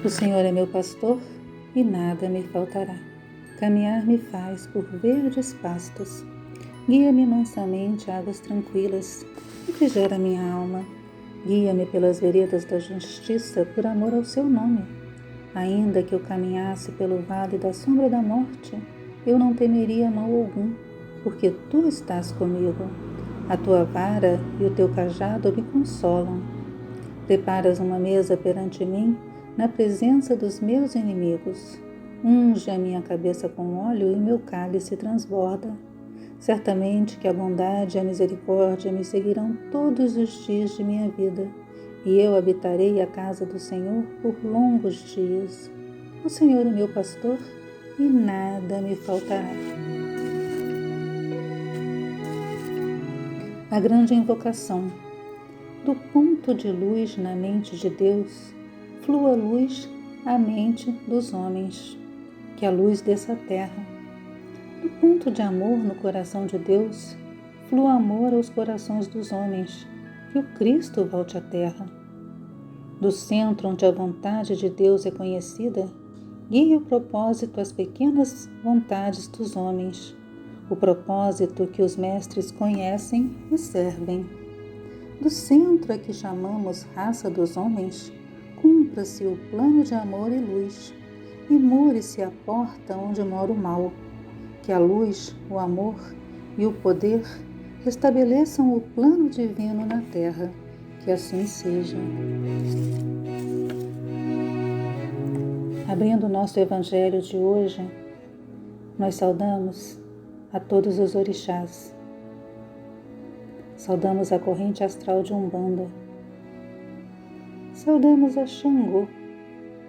O Senhor é meu pastor e nada me faltará. Caminhar me faz por verdes pastos. Guia-me mansamente a águas tranquilas, refrigera minha alma. Guia-me pelas veredas da justiça por amor ao seu nome. Ainda que eu caminhasse pelo vale da sombra da morte, eu não temeria mal algum, porque tu estás comigo. A tua vara e o teu cajado me consolam. Preparas uma mesa perante mim, na presença dos meus inimigos. Unge a minha cabeça com óleo e meu cálice transborda. Certamente que a bondade e a misericórdia me seguirão todos os dias de minha vida, e eu habitarei a casa do Senhor por longos dias. O Senhor é meu pastor e nada me faltará. A grande invocação. Do ponto de luz na mente de Deus, flua luz à mente dos homens, que a luz desça à terra. Do ponto de amor no coração de Deus, flua amor aos corações dos homens, que o Cristo volte à terra. Do centro onde a vontade de Deus é conhecida, guia o propósito às pequenas vontades dos homens, o propósito que os mestres conhecem e servem. Do centro a que chamamos raça dos homens, cumpra-se o plano de amor e luz, e mure-se a porta onde mora o mal, que a luz, o amor e o poder restabeleçam o plano divino na terra, que assim seja. Abrindo o nosso Evangelho de hoje, nós saudamos a todos os orixás. Saudamos a corrente astral de Umbanda. Saudamos a Xangô,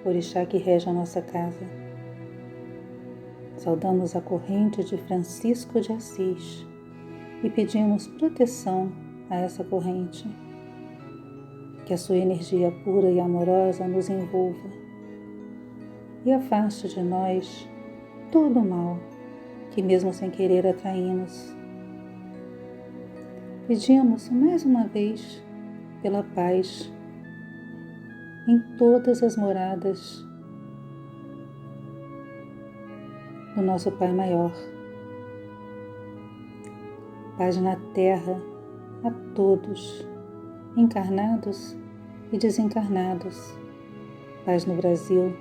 orixá que rege a nossa casa. Saudamos a corrente de Francisco de Assis e pedimos proteção a essa corrente. Que a sua energia pura e amorosa nos envolva e afaste de nós todo o mal que mesmo sem querer atraímos. Pedimos mais uma vez pela paz em todas as moradas do nosso Pai Maior. Paz na terra a todos, encarnados e desencarnados. Paz no Brasil,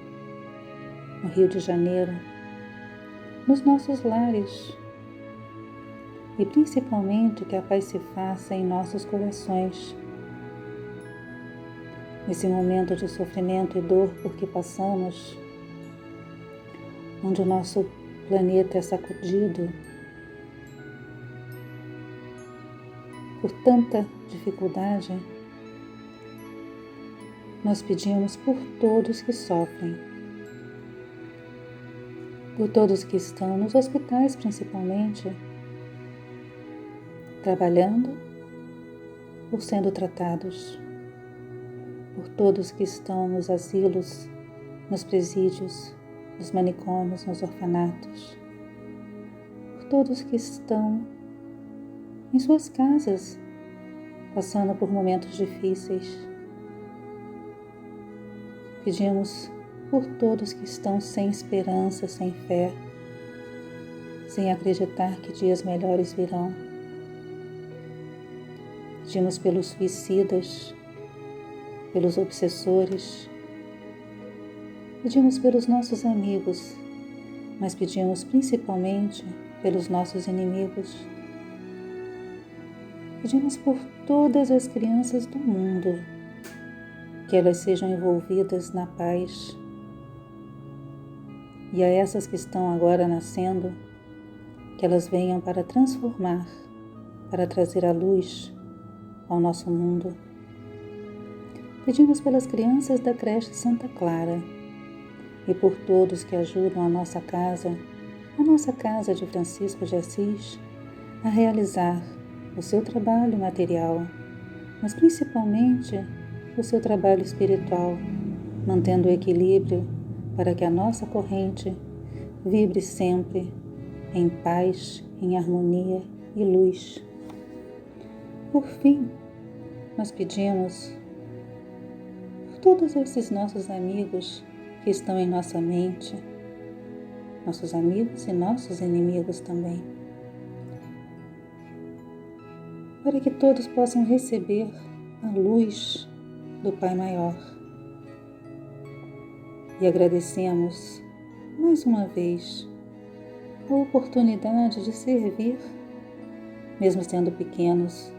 no Rio de Janeiro, nos nossos lares. E principalmente que a paz se faça em nossos corações. Nesse momento de sofrimento e dor por que passamos, onde o nosso planeta é sacudido por tanta dificuldade, nós pedimos por todos que sofrem, por todos que estão nos hospitais principalmente, trabalhando ou sendo tratados, por todos que estão nos asilos, nos presídios, nos manicômios, nos orfanatos, por todos que estão em suas casas, passando por momentos difíceis. Pedimos por todos que estão sem esperança, sem fé, sem acreditar que dias melhores virão. Pedimos pelos suicidas, pelos obsessores, pedimos pelos nossos amigos, mas pedimos principalmente pelos nossos inimigos. Pedimos por todas as crianças do mundo, que elas sejam envolvidas na paz. E a essas que estão agora nascendo, que elas venham para transformar, para trazer a luz ao nosso mundo. Pedimos pelas crianças da creche Santa Clara e por todos que ajudam a nossa casa de Francisco de Assis, a realizar o seu trabalho material, mas principalmente o seu trabalho espiritual, mantendo o equilíbrio para que a nossa corrente vibre sempre em paz, em harmonia e luz. Por fim, nós pedimos por todos esses nossos amigos que estão em nossa mente, nossos amigos e nossos inimigos também, para que todos possam receber a luz do Pai Maior. E agradecemos mais uma vez a oportunidade de servir, mesmo sendo pequenos,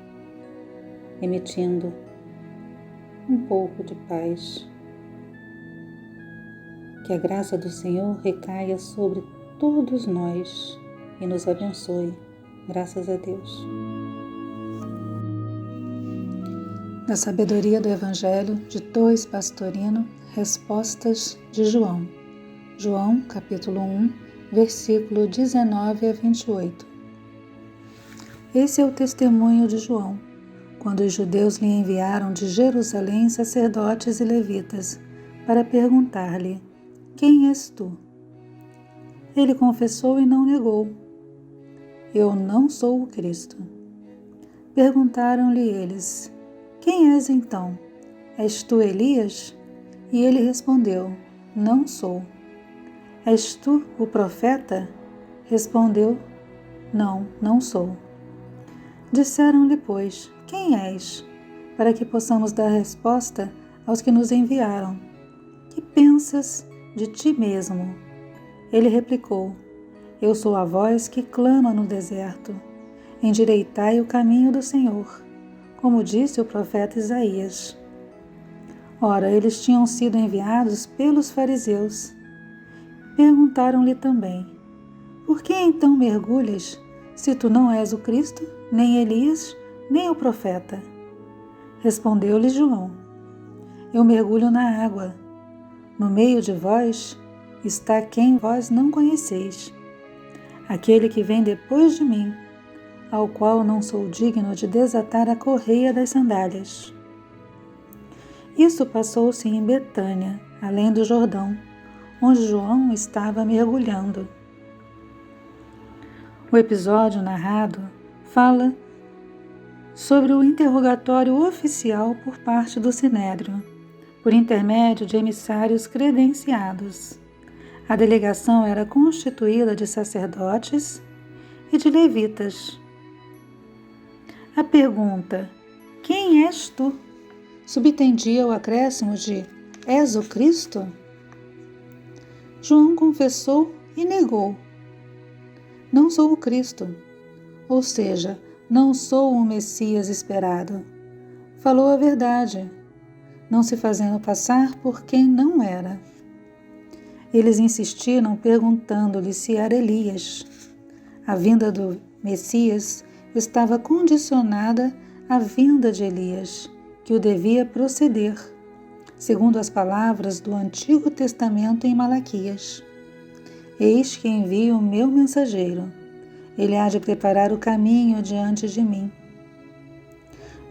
emitindo um pouco de paz. Que a graça do Senhor recaia sobre todos nós e nos abençoe. Graças a Deus. Da sabedoria do Evangelho de Torres Pastorino, respostas de João. João, capítulo 1, versículo 19 a 28. Esse é o testemunho de João, quando os judeus lhe enviaram de Jerusalém sacerdotes e levitas, para perguntar-lhe: Quem és tu? Ele confessou e não negou: Eu não sou o Cristo. Perguntaram-lhe eles: Quem és então? És tu Elias? E ele respondeu: Não sou. És tu o profeta? Respondeu: Não, não sou. Disseram-lhe, pois: Quem és? Para que possamos dar resposta aos que nos enviaram. Que pensas de ti mesmo? Ele replicou: Eu sou a voz que clama no deserto: Endireitai o caminho do Senhor, como disse o profeta Isaías. Ora, eles tinham sido enviados pelos fariseus. Perguntaram-lhe também: Por que então mergulhas, se tu não és o Cristo, nem Elias, nem o profeta? Respondeu-lhe João: Eu mergulho na água. No meio de vós está quem vós não conheceis, aquele que vem depois de mim, ao qual não sou digno de desatar a correia das sandálias. Isso passou-se em Betânia, além do Jordão, onde João estava mergulhando. O episódio narrado fala sobre o interrogatório oficial por parte do Sinédrio, por intermédio de emissários credenciados. A delegação era constituída de sacerdotes e de levitas. A pergunta: Quem és tu? Subtendia o acréscimo de: És o Cristo? João confessou e negou: Não sou o Cristo, ou seja, não sou o Messias esperado. Falou a verdade, não se fazendo passar por quem não era. Eles insistiram perguntando-lhe se era Elias. A vinda do Messias estava condicionada à vinda de Elias, que o devia proceder, segundo as palavras do Antigo Testamento em Malaquias. Eis que envio o meu mensageiro. Ele há de preparar o caminho diante de mim.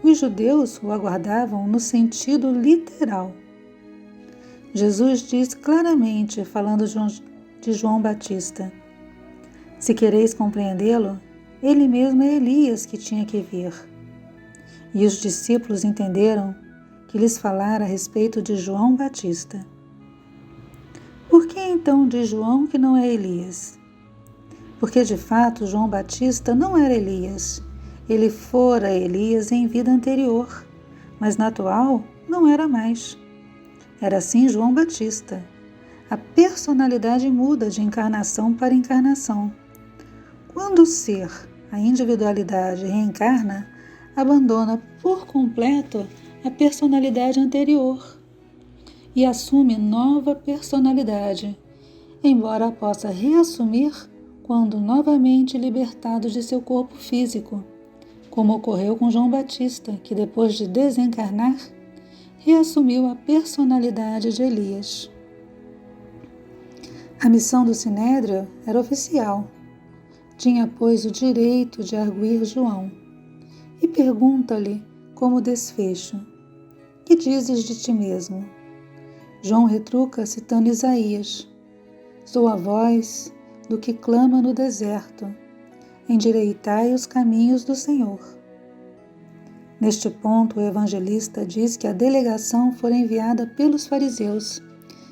Os judeus o aguardavam no sentido literal. Jesus diz claramente, falando de João Batista: Se quereis compreendê-lo, ele mesmo é Elias que tinha que vir. E os discípulos entenderam que lhes falara a respeito de João Batista. Por que então diz João que não é Elias? Porque de fato João Batista não era Elias. Ele fora Elias em vida anterior, mas na atual não era mais. Era sim João Batista. A personalidade muda de encarnação para encarnação. Quando o ser, a individualidade, reencarna, abandona por completo a personalidade anterior e assume nova personalidade, embora a possa reassumir quando novamente libertado de seu corpo físico, como ocorreu com João Batista, que depois de desencarnar, reassumiu a personalidade de Elias. A missão do Sinédrio era oficial. Tinha, pois, o direito de arguir João e pergunta-lhe como desfecho: Que dizes de ti mesmo? João retruca citando Isaías: Sou a voz do que clama no deserto, endireitai os caminhos do Senhor. Neste ponto, o evangelista diz que a delegação fora enviada pelos fariseus,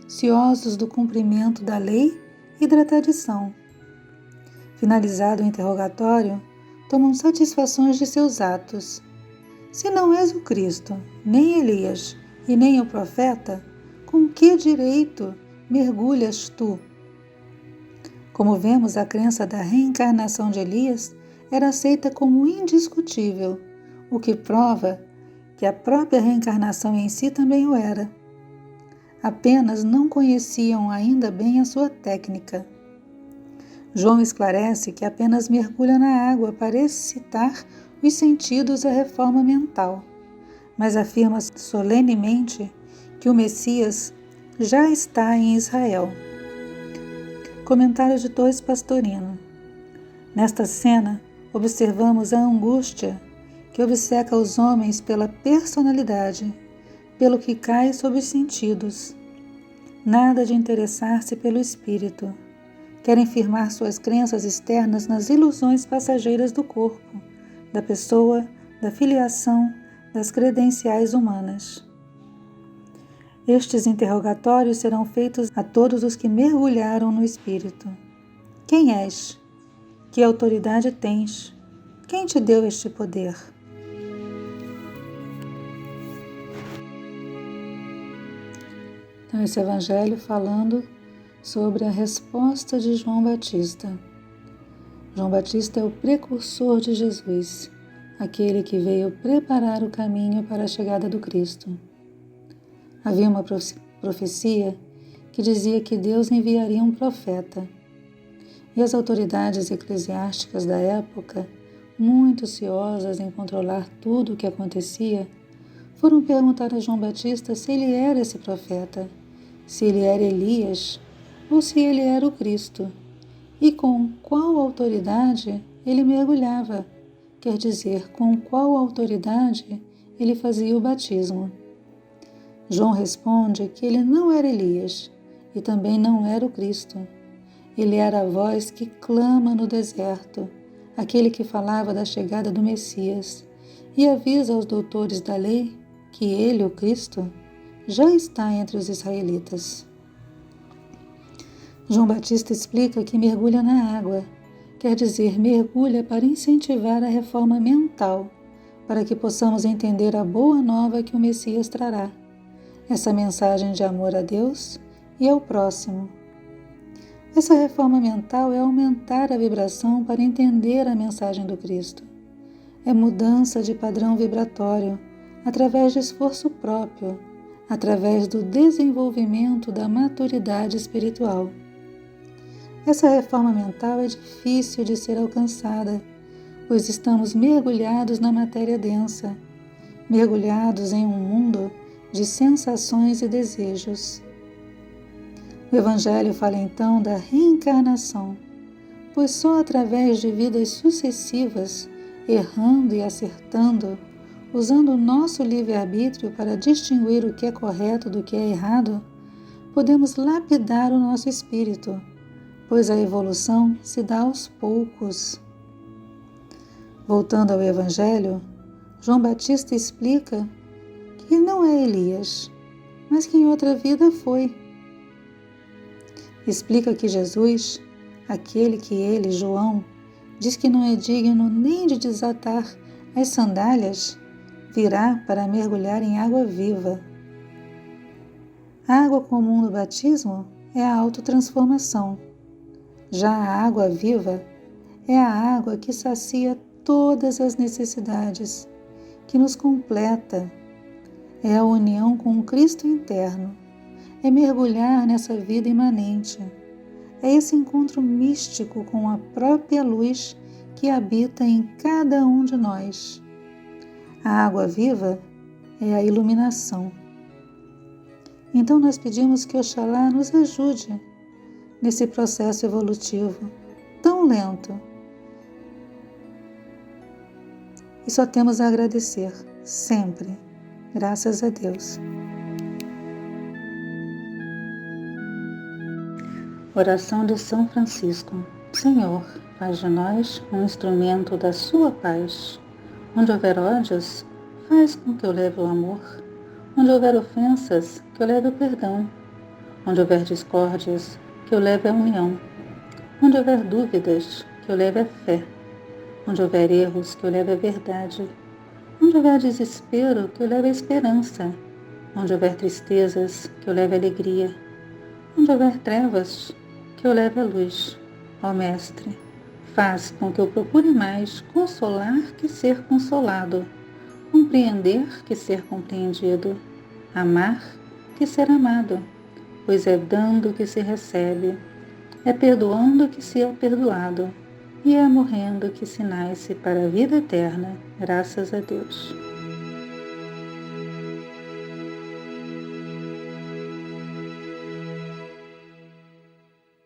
ciosos do cumprimento da lei e da tradição. Finalizado o interrogatório, tomam satisfações de seus atos. Se não és o Cristo, nem Elias e nem o profeta, com que direito mergulhas tu? Como vemos, a crença da reencarnação de Elias era aceita como indiscutível, o que prova que a própria reencarnação em si também o era. Apenas não conheciam ainda bem a sua técnica. João esclarece que apenas mergulha na água para excitar os sentidos à reforma mental, mas afirma solenemente que o Messias já está em Israel. Comentário de Torres Pastorino. Nesta cena, observamos a angústia que obceca os homens pela personalidade, pelo que cai sob os sentidos. Nada de interessar-se pelo espírito. Querem firmar suas crenças externas nas ilusões passageiras do corpo, da pessoa, da filiação, das credenciais humanas. Estes interrogatórios serão feitos a todos os que mergulharam no espírito. Quem és? Que autoridade tens? Quem te deu este poder? Então, esse evangelho falando sobre a resposta de João Batista. João Batista é o precursor de Jesus, aquele que veio preparar o caminho para a chegada do Cristo. Havia uma profecia que dizia que Deus enviaria um profeta. E as autoridades eclesiásticas da época, muito ciosas em controlar tudo o que acontecia, foram perguntar a João Batista se ele era esse profeta, se ele era Elias ou se ele era o Cristo, e com qual autoridade ele mergulhava, quer dizer, com qual autoridade ele fazia o batismo. João responde que ele não era Elias e também não era o Cristo. Ele era a voz que clama no deserto, aquele que falava da chegada do Messias e avisa aos doutores da lei que ele, o Cristo, já está entre os israelitas. João Batista explica que mergulha na água, quer dizer, mergulha para incentivar a reforma mental, para que possamos entender a boa nova que o Messias trará, essa mensagem de amor a Deus e ao próximo. Essa reforma mental é aumentar a vibração para entender a mensagem do Cristo. É mudança de padrão vibratório, através de esforço próprio, através do desenvolvimento da maturidade espiritual. Essa reforma mental é difícil de ser alcançada, pois estamos mergulhados na matéria densa, mergulhados em um mundo de sensações e desejos. O Evangelho fala então da reencarnação, pois só através de vidas sucessivas, errando e acertando, usando o nosso livre-arbítrio para distinguir o que é correto do que é errado, podemos lapidar o nosso espírito, pois a evolução se dá aos poucos. Voltando ao Evangelho, João Batista explica que não é Elias, mas que em outra vida foi. Explica que Jesus, aquele que ele, João, diz que não é digno nem de desatar as sandálias, virá para mergulhar em água viva. A água comum do batismo é a autotransformação. Já a água viva é a água que sacia todas as necessidades, que nos completa. É a união com o Cristo interno. É mergulhar nessa vida imanente. É esse encontro místico com a própria luz que habita em cada um de nós. A água viva é a iluminação. Então nós pedimos que Oxalá nos ajude nesse processo evolutivo tão lento. E só temos a agradecer, sempre. Graças a Deus. Oração de São Francisco. Senhor, faz de nós um instrumento da sua paz. Onde houver ódios, faz com que eu leve o amor. Onde houver ofensas, que eu leve o perdão. Onde houver discórdias, que eu leve a união. Onde houver dúvidas, que eu leve a fé. Onde houver erros, que eu leve a verdade. Onde houver desespero, que eu leve a esperança. Onde houver tristezas, que eu leve a alegria. Onde houver trevas, que eu leve a luz. Ó Mestre, faz com que eu procure mais consolar que ser consolado, compreender que ser compreendido, amar que ser amado, pois é dando que se recebe, é perdoando que se é perdoado, e é morrendo que se nasce para a vida eterna, graças a Deus.